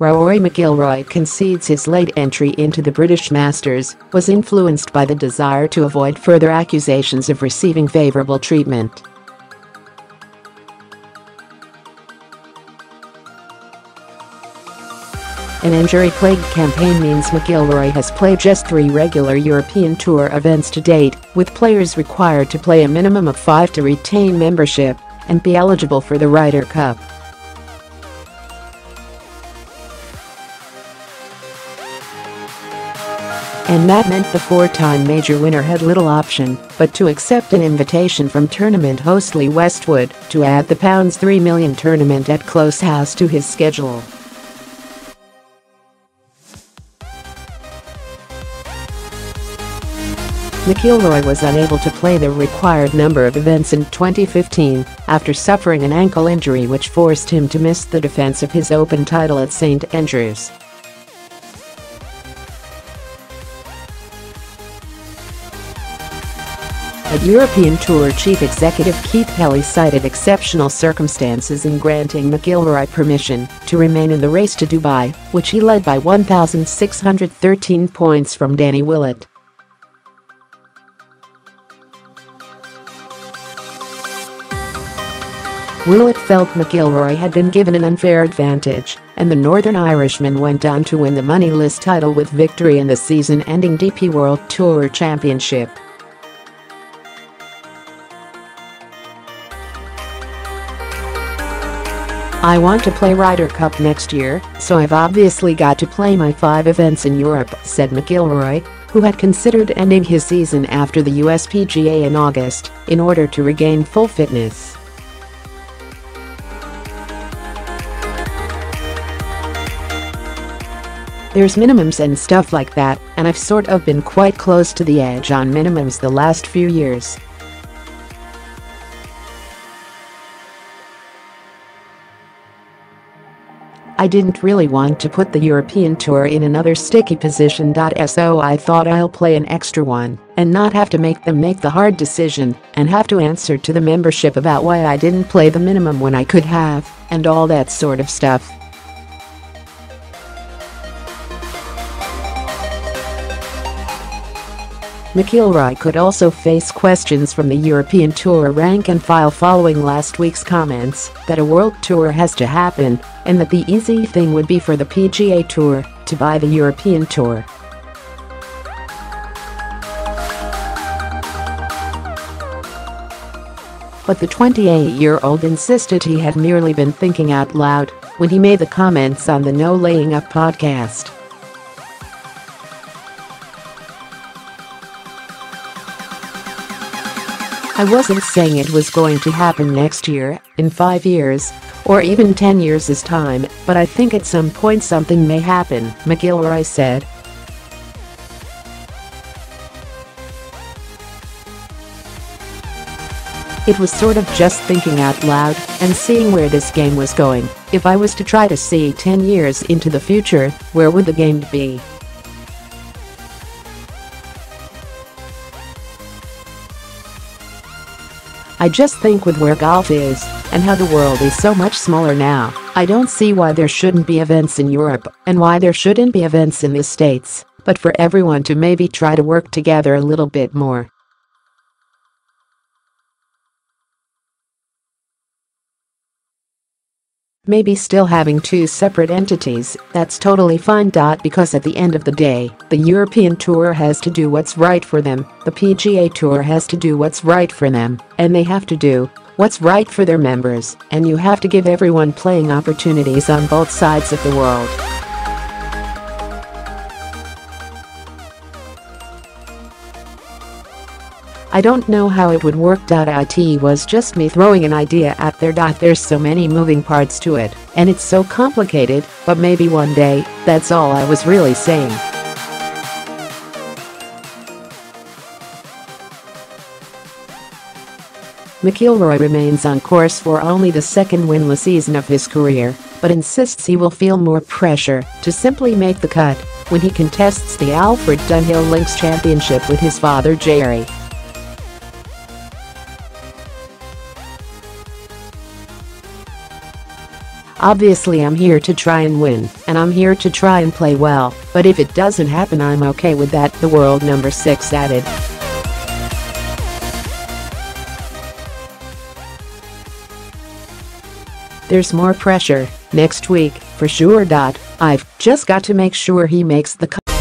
Rory McIlroy concedes his late entry into the British Masters was influenced by the desire to avoid further accusations of receiving favourable treatment. An injury-plagued campaign means McIlroy has played just 3 regular European Tour events to date, with players required to play a minimum of 5 to retain membership and be eligible for the Ryder Cup. And that meant the 4-time major winner had little option but to accept an invitation from tournament host Lee Westwood to add the £3 million tournament at Close House to his schedule. McIlroy was unable to play the required number of events in 2015 after suffering an ankle injury which forced him to miss the defense of his Open title at St Andrews. But European Tour Chief Executive Keith Kelly cited exceptional circumstances in granting McIlroy permission to remain in the race to Dubai, which he led by 1,613 points from Danny Willett. Willett felt McIlroy had been given an unfair advantage, and the Northern Irishman went on to win the moneyless title with victory in the season-ending DP World Tour Championship. "I want to play Ryder Cup next year, so I've obviously got to play my 5 events in Europe," said McIlroy, who had considered ending his season after the USPGA in August in order to regain full fitness. "There's minimums and stuff like that, and I've sort of been quite close to the edge on minimums the last few years. I didn't really want to put the European Tour in another sticky position. So I thought I'll play an extra one and not have to make them make the hard decision and have to answer to the membership about why I didn't play the minimum when I could have, and all that sort of stuff." McIlroy could also face questions from the European Tour rank and file following last week's comments that a World Tour has to happen and that the easy thing would be for the PGA Tour to buy the European Tour. But the 28-year-old insisted he had merely been thinking out loud when he made the comments on the No Laying Up podcast. "I wasn't saying it was going to happen next year, in 5 years, or even 10 years' time, but I think at some point something may happen," McIlroy said. "It was sort of just thinking out loud and seeing where this game was going. If I was to try to see 10 years into the future, where would the game be? I just think with where golf is and how the world is so much smaller now, I don't see why there shouldn't be events in Europe and why there shouldn't be events in the States, but for everyone to maybe try to work together a little bit more." Maybe still having 2 separate entities, that's totally fine. Because at the end of the day, the European Tour has to do what's right for them, the PGA Tour has to do what's right for them, and they have to do what's right for their members, and you have to give everyone playing opportunities on both sides of the world. "I don't know how it would work. It was just me throwing an idea out there. There's so many moving parts to it, and it's so complicated, but maybe one day, that's all I was really saying." McIlroy remains on course for only the 2nd winless season of his career, but insists he will feel more pressure to simply make the cut when he contests the Alfred Dunhill Links Championship with his father Jerry. Obviously I'm here to try and win, and I'm here to try and play well, but if it doesn't happen I'm okay with that," the world number 6 added. "There's more pressure next week, for sure. I've just got to make sure he makes the cut."